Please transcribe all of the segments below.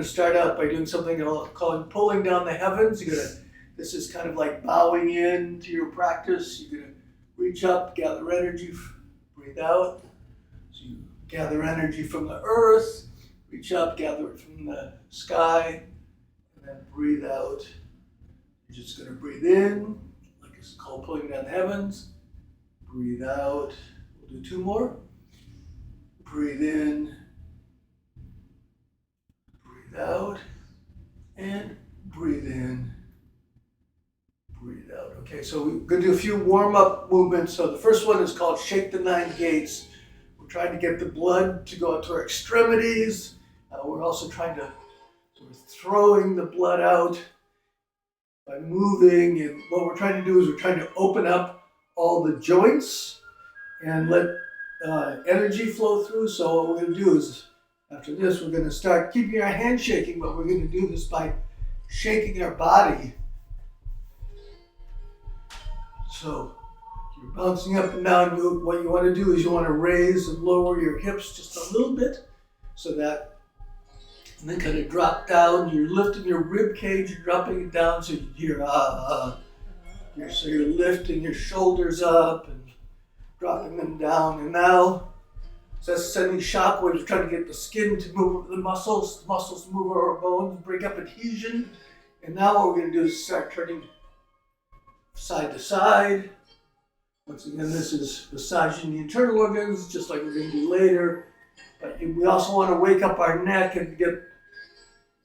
Start out by doing something called pulling down the heavens. This is kind of like bowing in to your practice. You're gonna reach up, gather energy, breathe out. So you gather energy from the earth, reach up, gather it from the sky, and then breathe out. You're just gonna breathe in, like it's called pulling down the heavens. Breathe out. We'll do two more. Breathe in. Breathe out, and breathe in, breathe out. Okay, so we're going to do a few warm-up movements. So the first one is called Shake the Nine Gates. We're trying to get the blood to go out to our extremities. We're also trying to, so we're throwing the blood out by moving. And what we're trying to do is we're trying to open up all the joints and let energy flow through. So what we're going to do is, after this, we're going to start keeping our hands shaking, but we're going to do this by shaking our body. So you're bouncing up and down. What you want to do is you want to raise and lower your hips just a little bit, so that, and then kind of drop down. You're lifting your rib cage, you're dropping it down, so you hear so you're lifting your shoulders up and dropping them down, and now. So that's sending shock waves. We're trying to get the skin to move the muscles to move our bones, break up adhesion. And now what we're going to do is start turning side to side. Once again, this is massaging the internal organs, just like we're going to do later. But we also want to wake up our neck and get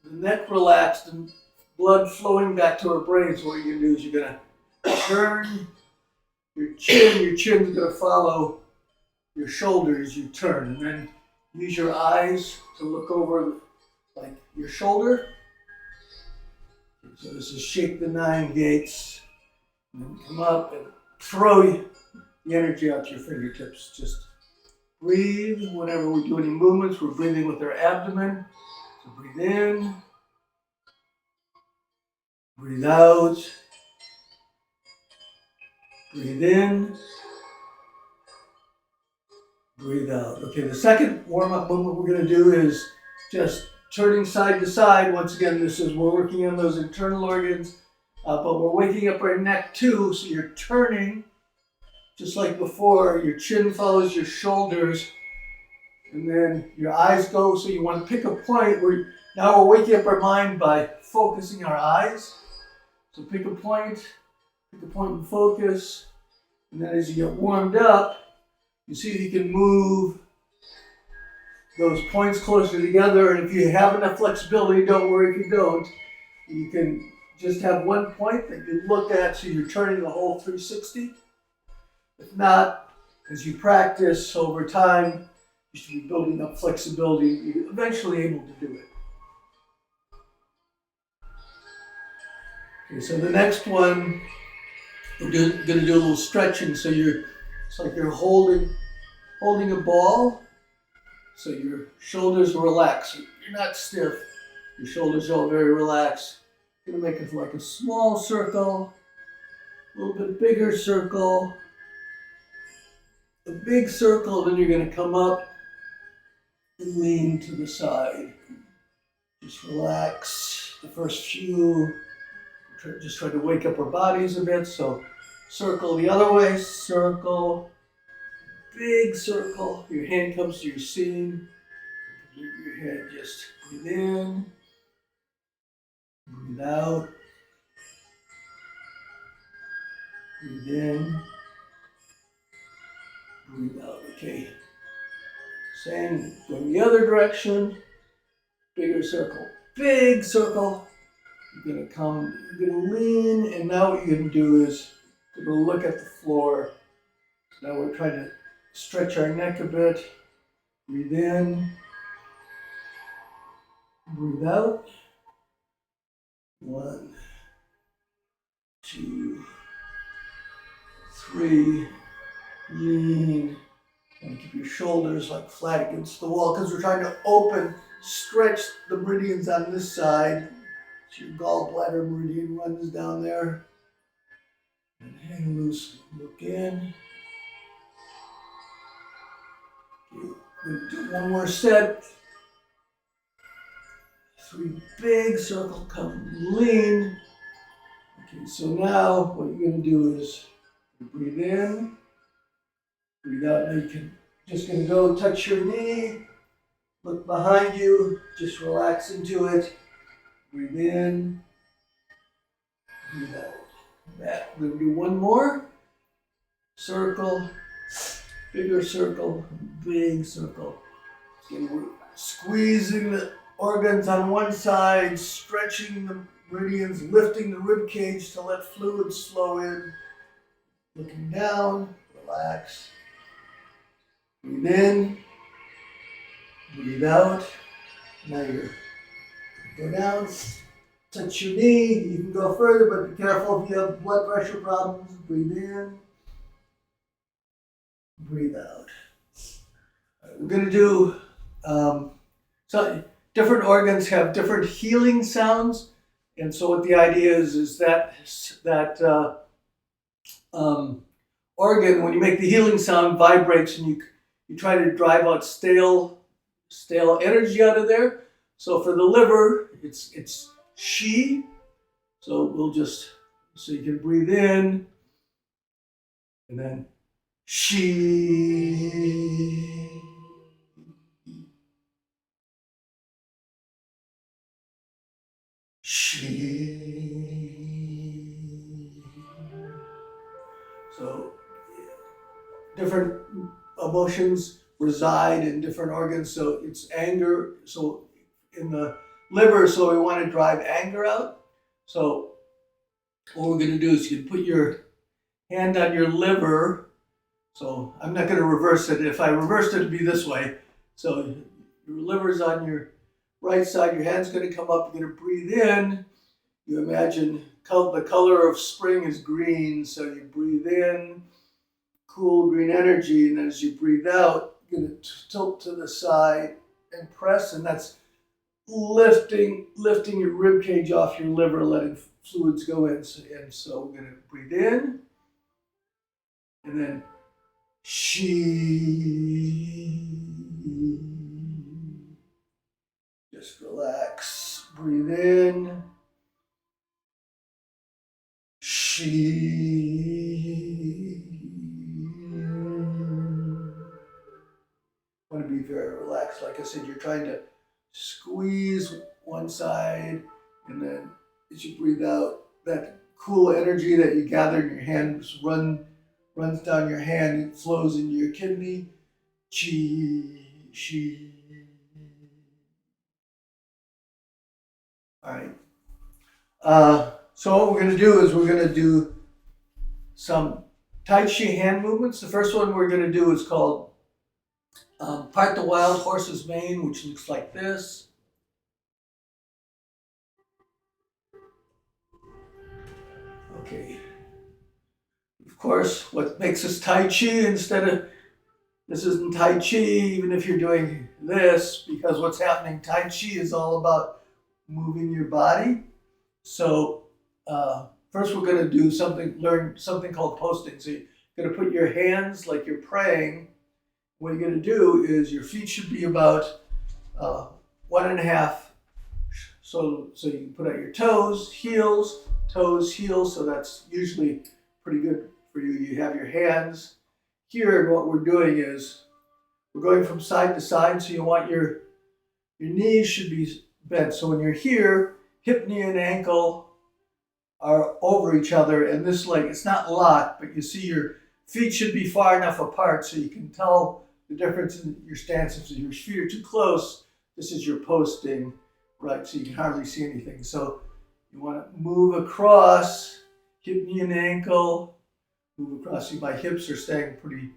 the neck relaxed and blood flowing back to our brain. So what you're going to do is you're going to turn your chin. Your chin's going to follow your shoulders. You turn, and then use your eyes to look over like your shoulder. So this is Shake the Nine Gates, and then come up and throw the energy out to your fingertips. Just breathe. Whenever we do any movements, we're breathing with our abdomen. So breathe in, breathe out, breathe in, breathe out. Okay, the second warm-up movement we're going to do is just turning side to side. Once again, we're working on those internal organs, but we're waking up our neck too. So you're turning, just like before. Your chin follows your shoulders, and then your eyes go. So you want to pick a point where now we're waking up our mind by focusing our eyes. So pick a point and focus, and then as you get warmed up, you see if you can move those points closer together. And if you have enough flexibility, don't worry if you don't. You can just have one point that you look at, so you're turning the whole 360. If not, as you practice over time, you should be building up flexibility. You're eventually able to do it. Okay, so the next one, we're going to do a little stretching. So it's like you're holding a ball, so your shoulders are relaxed. You're not stiff. Your shoulders are all very relaxed. You're going to make it like a small circle, a little bit bigger circle, a big circle, then you're going to come up and lean to the side. Just relax. The first few, just try to wake up our bodies a bit. So circle the other way, circle, big circle. Your hand comes to your seam. Your head, just breathe in, breathe out, breathe in, breathe out. Okay. Same, going the other direction, bigger circle, big circle. You're gonna lean, and now what you're gonna do is you're gonna look at the floor. So now we're trying to stretch our neck a bit. Breathe in, breathe out. 1, 2, 3, lean. And keep your shoulders like flat against the wall, because we're trying to stretch the meridians on this side. So your gallbladder meridian runs down there. And hang loose, look in. Okay, we'll do one more set. 3 big circle, come lean. Okay, so now what you're going to do is breathe in, breathe out. Now you can just going to go touch your knee, look behind you, just relax into it. Breathe in, breathe out. That. We're going to do one more. Circle, bigger circle, big circle. Again, we're squeezing the organs on one side, stretching the meridians, lifting the rib cage to let fluids flow in. Looking down, relax. Breathe in, breathe out. Now you go down, touch your knee. You can go further, but be careful if you have blood pressure problems. Breathe in, breathe out. We're going to do so different organs have different healing sounds, and so what the idea is that organ, when you make the healing sound, vibrates, and you try to drive out stale energy out of there. So for the liver, it's she. So you can breathe in, and then she. So different emotions reside in different organs. So it's anger. So in the liver, so we want to drive anger out. So what we're going to do is you put your hand on your liver. So I'm not going to reverse it. If I reversed it, it'd be this way. So your liver's on your right side. Your hand's going to come up. You're going to breathe in. You imagine the color of spring is green. So you breathe in, cool green energy. And as you breathe out, you're going to tilt to the side and press. And that's lifting your rib cage off your liver, letting fluids go in. And so we're going to breathe in. And then just relax, breathe in, want to be very relaxed. Like I said, you're trying to squeeze one side, and then as you breathe out, that cool energy that you gather in your hands runs down your hand, it flows into your kidney. Chi. All right. So what we're going to do is we're going to do some Tai Chi hand movements. The first one we're going to do is called Part the Wild Horse's Mane, which looks like this. Okay. Of course, what makes us Tai Chi this isn't Tai Chi, even if you're doing this, because what's happening, Tai Chi is all about moving your body. So first we're going to learn something called posting. So you're going to put your hands like you're praying. What you're going to do is your feet should be about 1.5. So you can put out your toes, heels, so that's usually pretty good for you. You have your hands here, and what we're doing is we're going from side to side, so you want your knees should be bent. So when you're here, hip, knee, and ankle are over each other, and this leg, it's not locked, but you see your feet should be far enough apart so you can tell the difference in your stance. If your feet are too close, this is your posting, right? So you can hardly see anything. So you want to move across, hip, knee, and ankle, move across. See, my hips are staying pretty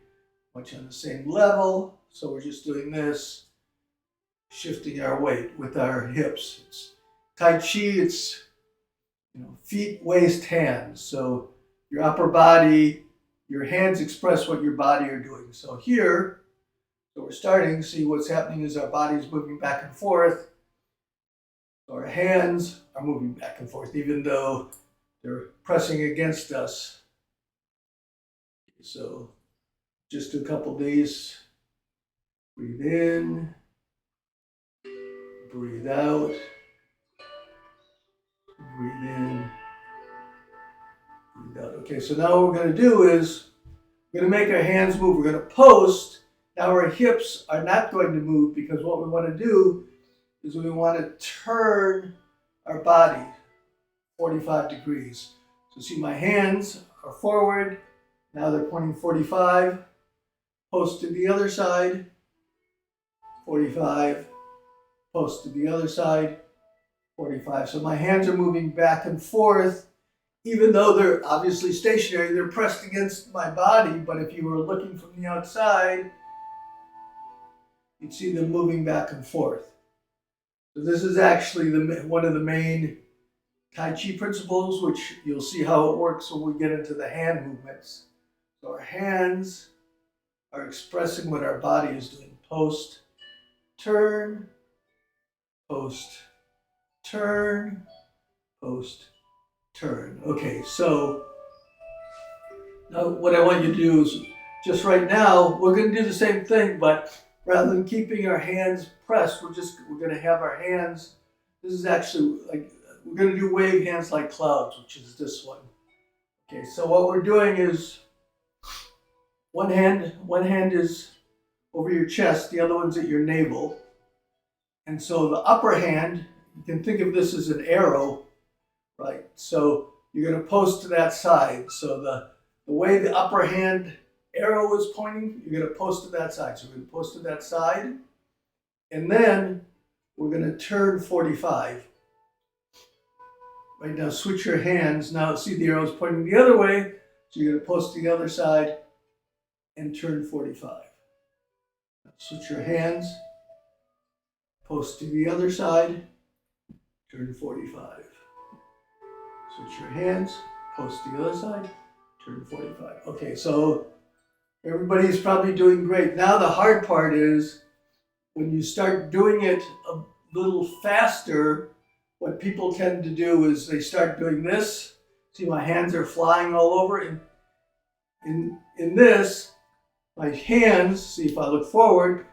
much on the same level. So we're just doing this, shifting our weight with our hips. It's Tai Chi, it's feet, waist, hands. So your upper body, your hands express what your body are doing. So here, so we're starting, see what's happening is our body's moving back and forth. So our hands are moving back and forth, even though they're pressing against us. So just do a couple of these. Breathe in, breathe out. Okay, so now what we're going to do is we're going to make our hands move. We're going to post. Now our hips are not going to move because what we want to do is we want to turn our body 45 degrees. So see, my hands are forward. Now they're pointing 45. Post to the other side. 45. Post to the other side. 45. So my hands are moving back and forth. Even though they're obviously stationary, they're pressed against my body. But if you were looking from the outside, you'd see them moving back and forth. So this is actually one of the main Tai Chi principles, which you'll see how it works when we get into the hand movements. So our hands are expressing what our body is doing. Post, turn, post, turn, post, turn. Okay, so now what I want you to do is just right now, we're going to do the same thing, but rather than keeping our hands pressed, we're going to have our hands, this is actually like, we're going to do wave hands like clouds, which is this one. Okay, so what we're doing is one hand is over your chest, the other one's at your navel. And so the upper hand, you can think of this as an arrow, right? So you're going to post to that side. So the way the upper hand arrow is pointing, you're going to post to that side. So we're going to post to that side. And then we're going to turn 45. Right now, switch your hands. Now, see the arrow's pointing the other way. So you're going to post to the other side and turn 45. Now, switch your hands. Post to the other side. Turn 45. Switch your hands. Post to the other side. Turn 45. Okay, so everybody's probably doing great. Now the hard part is when you start doing it a little faster, what people tend to do is they start doing this. See, my hands are flying all over. In this, my hands, see if I look forward,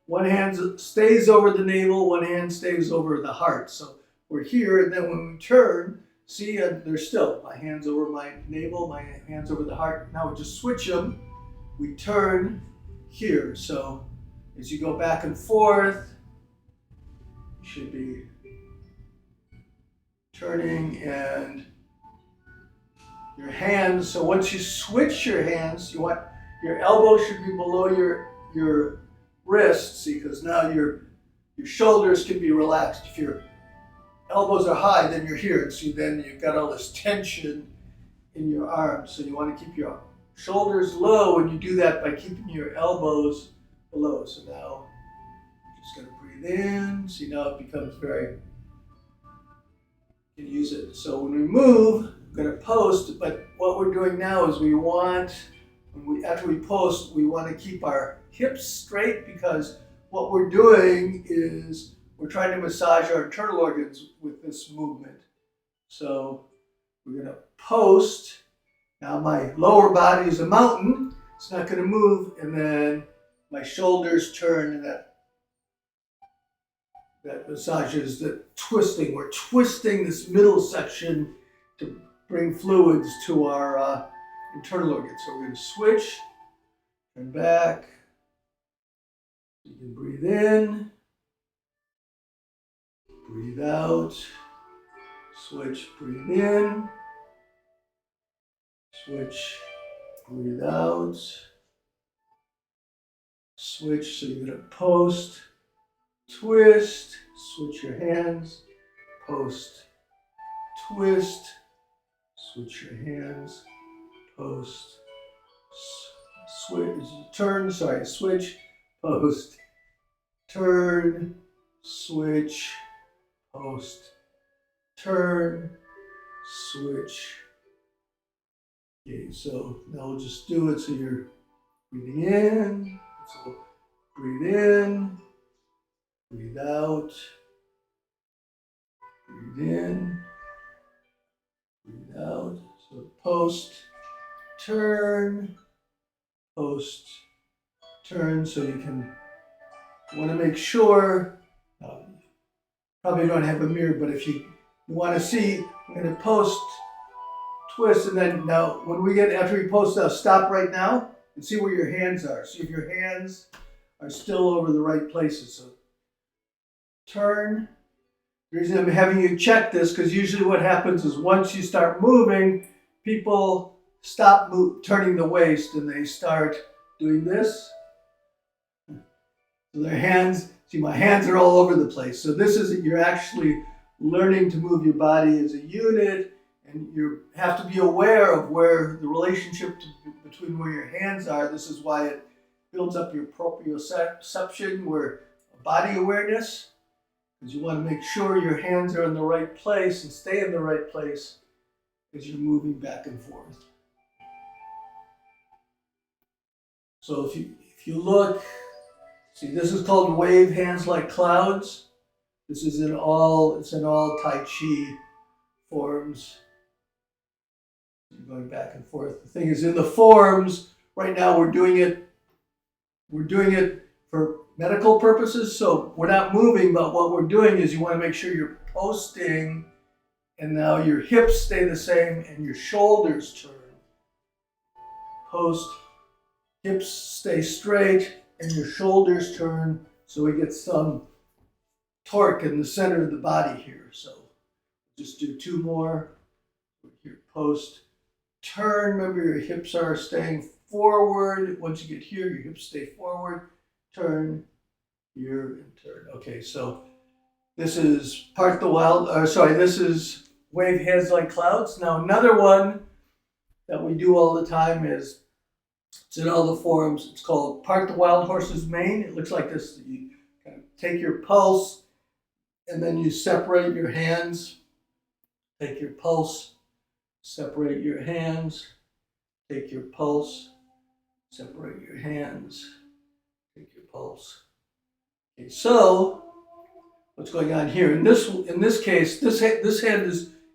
one hand stays over the navel, one hand stays over the heart. So we're here, and then when we turn, see, they're still. My hands over my navel, my hands over the heart. Now we just switch them. We turn here. So as you go back and forth, you should be turning, and your hands. So once you switch your hands, you want your elbow should be below your wrist. See, because now your shoulders can be relaxed. If your elbows are high, then you're here. And see, then you've got all this tension in your arms. So you want to keep your shoulders low, and you do that by keeping your elbows below. So now you're just going to breathe in. See, now it becomes very, you can use it. So when we move, we're going to post, but what we're doing now is after we post, we want to keep our hips straight, because what we're doing is we're trying to massage our internal organs with this movement. So we're going to post. Now my lower body is a mountain. It's not going to move. And then my shoulders turn, and that massages the twisting. We're twisting this middle section to bring fluids to our internal organs. So we're going to switch, turn back. You can breathe in, breathe out, switch, breathe in, switch, breathe out, switch. So you're going to post, twist, switch your hands, post, twist, switch your hands, post, switch, switch, post, turn, switch, post, turn, switch. Okay, so now we'll just do it so you're breathing in. So breathe in, breathe out, breathe in, breathe out. So post, turn, post, turn. So you want to make sure, probably don't have a mirror, but if you want to see, we're going to post twist, and then now when we get after you post, stop right now and see where your hands are. See if your hands are still over the right places. So turn. The reason I'm having you check this because usually what happens is once you start moving, people stop turning the waist and they start doing this. So their hands, see my hands are all over the place. So this is, you're actually learning to move your body as a unit, and you have to be aware of where the relationship between where your hands are. This is why it builds up your proprioception, where body awareness, because you want to make sure your hands are in the right place and stay in the right place as you're moving back and forth. So if you look, see, this is called wave hands like clouds. This is in all Tai Chi forms. You're going back and forth. The thing is, in the forms, right now we're doing it for medical purposes, so we're not moving, but what we're doing is you want to make sure you're posting, and now your hips stay the same and your shoulders turn. Post, hips stay straight, and your shoulders turn, so we get some torque in the center of the body here. So just do two more. Here, post, turn. Remember your hips are staying forward. Once you get here, your hips stay forward. Turn, here, and turn. Okay, so this is this is wave hands like clouds. Now another one that we do all the time is, it's in all the forms, it's called part the wild horse's mane. It looks like this. You kind of take your pulse and then you separate your hands. Take your pulse, separate your hands. Take your pulse, separate your hands. Take your pulse. Okay, so what's going on here? In this case, this hand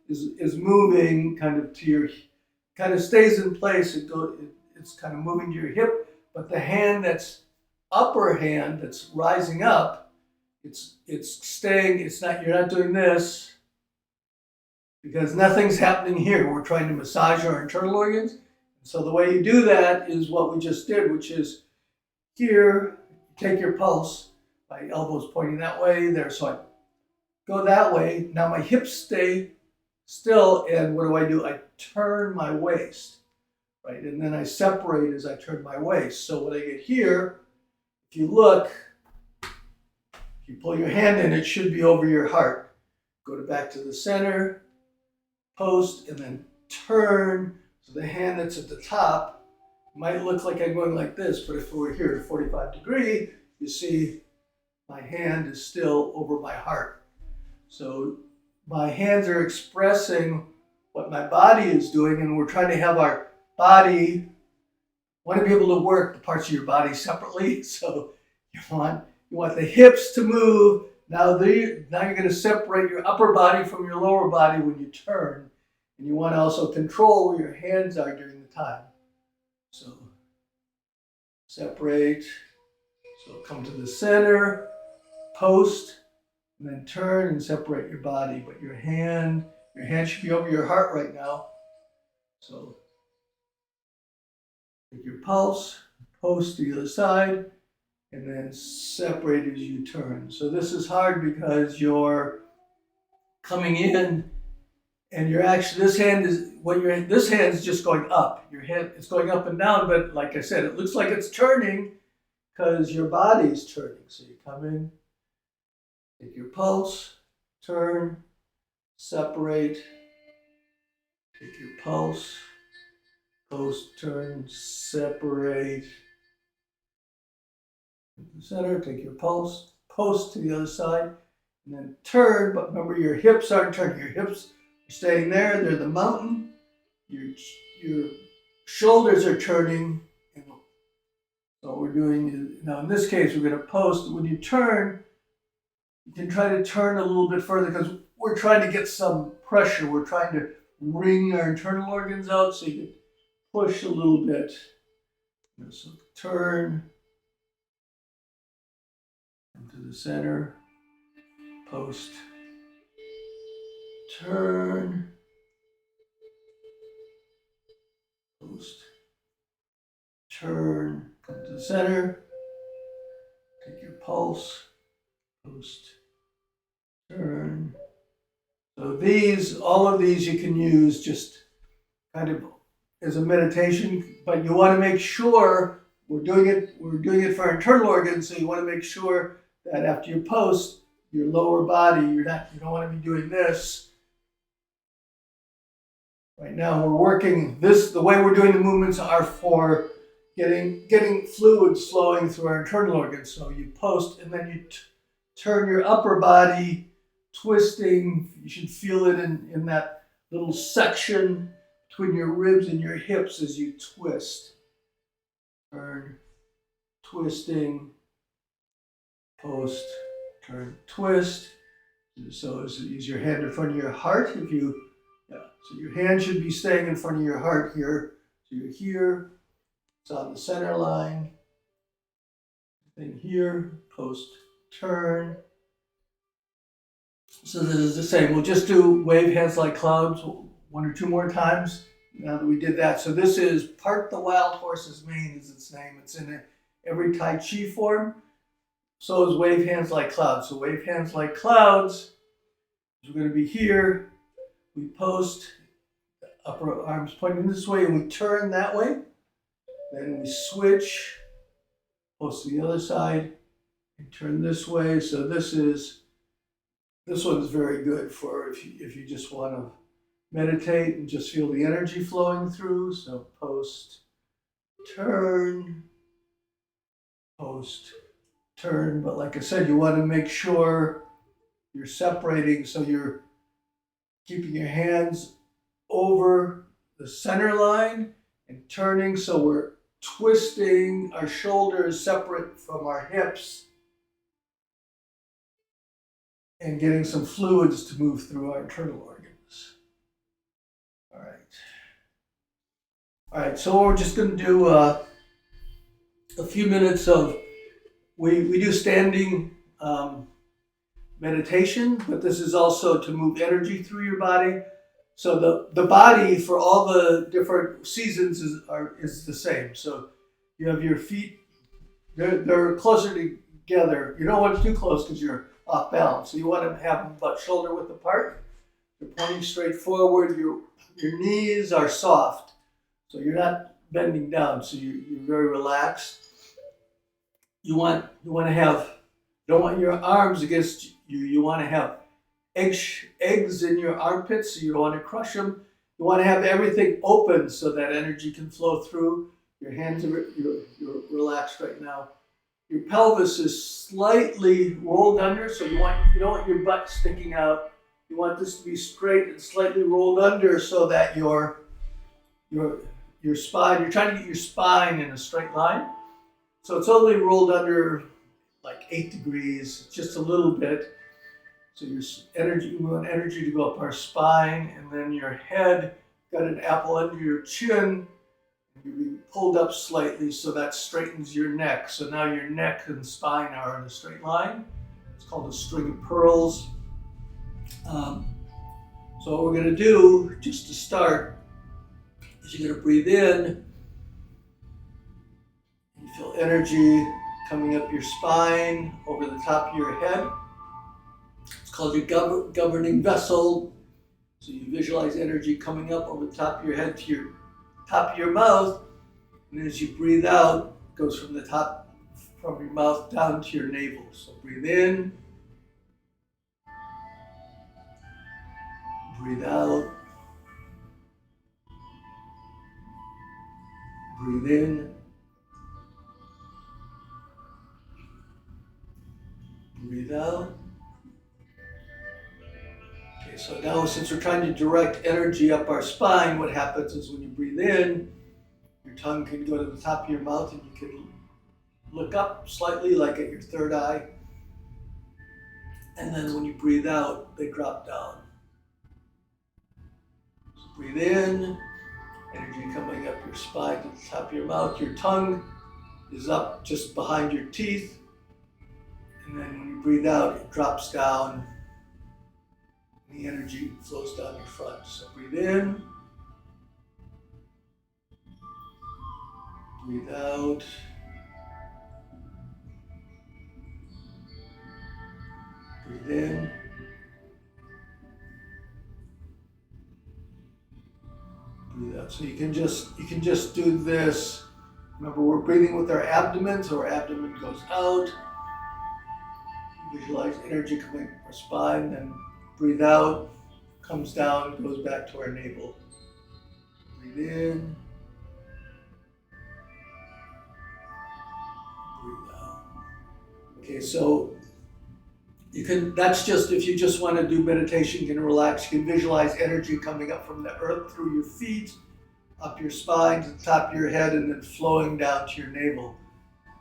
is moving kind of to your, kind of stays in place. It's kind of moving to your hip, but the hand that's upper hand that's rising up, it's staying. It's not. You're not doing this because nothing's happening here. We're trying to massage our internal organs. So the way you do that is what we just did, which is here. Take your pulse. My elbows pointing that way there, so I go that way. Now my hips stay still, and what do? I turn my waist, right? And then I separate as I turn my waist. So when I get here, if you look, if you pull your hand in, it should be over your heart. Go back to the center, post, and then turn. So the hand that's at the top might look like I'm going like this, but if we're here at 45 degree, you see my hand is still over my heart. So my hands are expressing what my body is doing, and we're trying to have our body, want to be able to work the parts of your body separately. So you want the hips to move. Now you're going to separate your upper body from your lower body when you turn, and you want to also control where your hands are during the time. So separate. So come to the center, post, and then turn and separate your body. But your hand should be over your heart right now. So take your pulse, post to the other side, and then separate as you turn. So this is hard because you're coming in and you're actually, this hand is just going up. Your hand, it's going up and down, but like I said, it looks like it's turning because your body's turning. So you come in, take your pulse, turn, separate, take your pulse, post, turn, separate. The center, take your pulse, post to the other side, and then turn. But remember, your hips aren't turning. Your hips are staying there. They're the mountain. Your shoulders are turning. And so what we're doing is, now in this case, we're going to post. When you turn, you can try to turn a little bit further because we're trying to get some pressure. We're trying to wring our internal organs out, so you can push a little bit. So turn. To the center, post, turn, center. Take your pulse. Post. Turn. So all of these you can use just kind of as a meditation, but you want to make sure we're doing it for our internal organs, so you want to make sure that after you post your lower body, you don't want to be doing this. Right now we're working the way we're doing the movements are for getting fluids flowing through our internal organs. So you post and then you turn your upper body, twisting. You should feel it in that little section between your ribs and your hips as you twist. Turn, twisting, post, turn, twist. So use your hand in front of your heart. So your hand should be staying in front of your heart here. So you're here. It's on the center line. Then here, post, turn. So this is the same. We'll just do wave hands like clouds one or two more times now that we did that. So this is Part the Wild Horse's Mane is its name. It's in every Tai Chi form. So is wave hands like clouds. So wave hands like clouds. We're going to be here. We post, the upper arms pointing this way, and we turn that way. Then we switch, post to the other side, and turn this way. So this one's very good for if you just want to meditate and just feel the energy flowing through. So post, turn, post, turn. But like I said, you want to make sure you're separating, so you're keeping your hands over the center line and turning, so we're twisting our shoulders separate from our hips and getting some fluids to move through our internal organs. All right, so we're just going to do a few minutes of, we do standing meditation, but this is also to move energy through your body. So the body for all the different seasons is the same. So you have your feet, they're closer together. You don't want it too close because you're off balance. So you want to have them about shoulder width apart. You're pointing straight forward. Your knees are soft. So you're not bending down. So you're very relaxed. You don't want your arms against you. You want to have eggs in your armpits, so you don't want to crush them. You want to have everything open so that energy can flow through. Your hands you're relaxed right now. Your pelvis is slightly rolled under, so you don't want your butt sticking out. You want this to be straight and slightly rolled under so that your spine, you're trying to get your spine in a straight line. So it's only rolled under like 8 degrees, just a little bit. So we want energy to go up our spine, and then your head, got an apple under your chin, and you're being pulled up slightly, so that straightens your neck. So now your neck and spine are in a straight line. It's called a string of pearls. So what we're going to do, just to start, is you're going to breathe in. You feel energy coming up your spine, over the top of your head. It's called your governing vessel. So you visualize energy coming up over the top of your head to your top of your mouth. And as you breathe out, it goes from the top, from your mouth down to your navel. So breathe in. Breathe out. Breathe in. Breathe out. Okay, so now since we're trying to direct energy up our spine, what happens is when you breathe in, your tongue can go to the top of your mouth and you can look up slightly, like at your third eye. And then when you breathe out, they drop down. So breathe in, energy coming up your spine to the top of your mouth. Your tongue is up just behind your teeth. And then when you breathe out, it drops down. The energy flows down your front. So breathe in. Breathe out. Breathe in. Breathe out. So you can just do this. Remember, we're breathing with our abdomen, so our abdomen goes out. Visualize energy coming from our spine, then breathe out, comes down, goes back to our navel. Breathe in. Breathe out. Okay, so that's just if you just want to do meditation, you can relax. You can visualize energy coming up from the earth through your feet, up your spine to the top of your head, and then flowing down to your navel.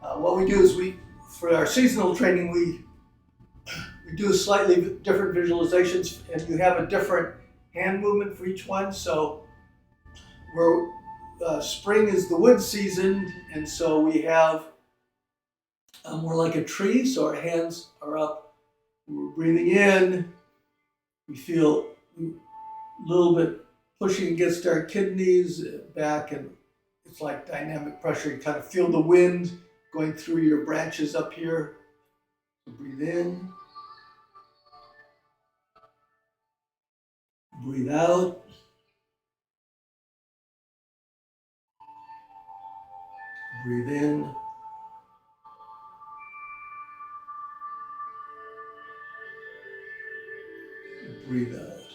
What we do is for our seasonal training, we do slightly different visualizations, and you have a different hand movement for each one. So spring is the wood season, and so we have we're like a tree, so our hands are up. We're breathing in. We feel a little bit pushing against our kidneys back, and it's like dynamic pressure. You kind of feel the wind going through your branches up here. So breathe in. Breathe out. Breathe in. Breathe out.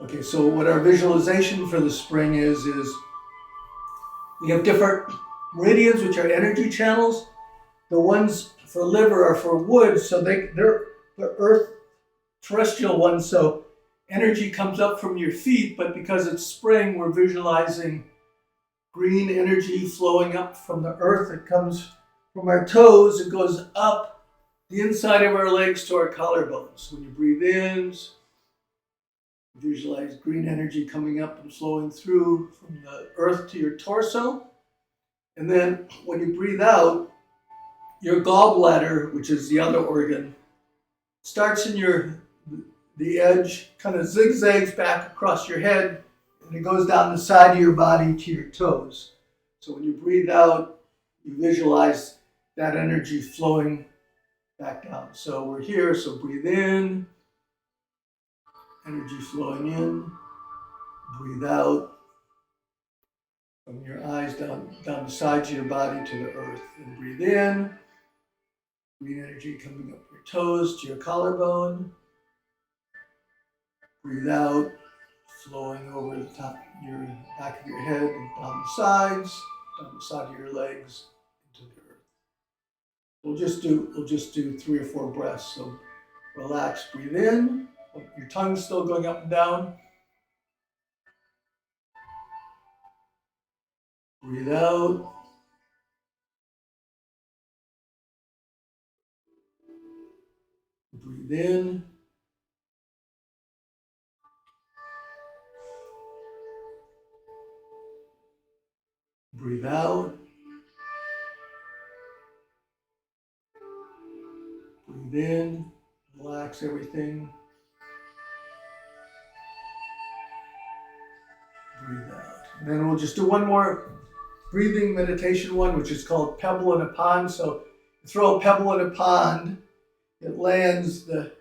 Okay, so what our visualization for the spring is we have different meridians, which are energy channels. The ones for liver are for wood, so they're the earth terrestrial ones, so energy comes up from your feet, but because it's spring, we're visualizing green energy flowing up from the earth. It comes from our toes, it goes up the inside of our legs to our collarbones. When you breathe in, visualize green energy coming up and flowing through from the earth to your torso. And then when you breathe out, your gallbladder, which is the other organ, starts in the edge, kind of zigzags back across your head, and it goes down the side of your body to your toes. So when you breathe out, you visualize that energy flowing back down. So we're here, so breathe in, energy flowing in, breathe out from your eyes down the sides of your body to the earth. And breathe in, green energy coming up your toes to your collarbone. Breathe out, flowing over the top of your back of your head and down the sides, down the side of your legs into the earth. We'll just do 3 or 4 breaths. So relax, breathe in. Your tongue's still going up and down. Breathe out. Breathe in. Breathe out. Breathe in. Relax everything. Breathe out. And then we'll just do one more breathing meditation one, which is called Pebble in a Pond. So you throw a pebble in a pond, it lands, the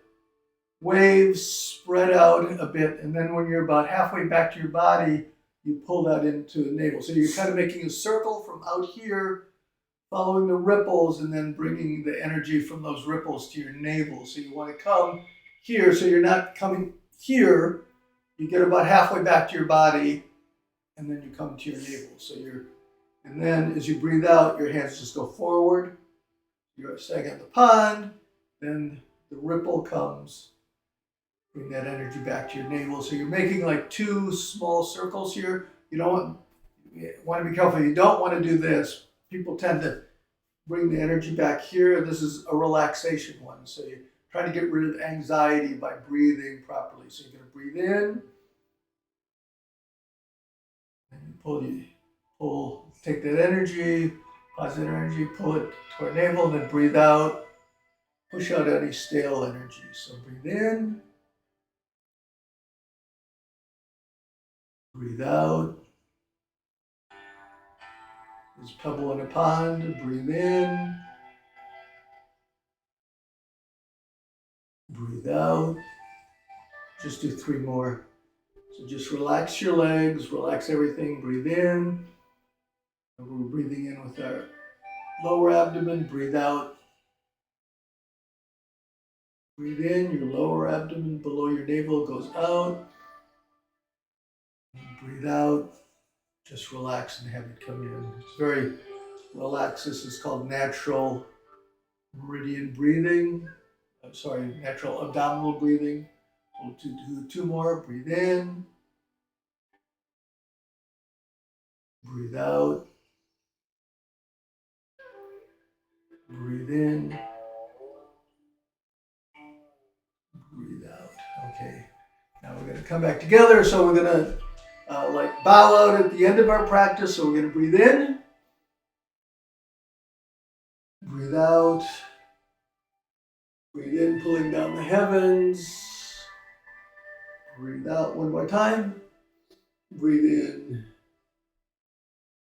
waves spread out a bit, and then when you're about halfway back to your body, you pull that into the navel. So you're kind of making a circle from out here, following the ripples, and then bringing the energy from those ripples to your navel. So you want to come here, so you're not coming here. You get about halfway back to your body, and then you come to your navel. And then as you breathe out, your hands just go forward. You're staying at the pond, then the ripple comes. Bring that energy back to your navel. So you're making like 2 small circles here. You want to be careful. You don't want to do this. People tend to bring the energy back here. This is a relaxation one. So you're trying to get rid of anxiety by breathing properly. So you're going to breathe in. And you pull, take that energy, positive energy, pull it to our navel, and then breathe out. Push out any stale energy. So breathe in. Breathe out. There's a pebble in a pond. Breathe in. Breathe out. Just do 3 more. So just relax your legs, relax everything. Breathe in. And we're breathing in with our lower abdomen. Breathe out. Breathe in. Your lower abdomen below your navel goes out. Breathe out. Just relax and have it come in. It's very relaxed. This is called natural meridian breathing. I'm sorry, natural abdominal breathing. We'll do 2 more. Breathe in. Breathe out. Breathe in. Breathe out. Okay. Now we're going to come back together. So we're going to like bow out at the end of our practice. So we're going to breathe in. Breathe out. Breathe in, pulling down the heavens. Breathe out one more time. Breathe in.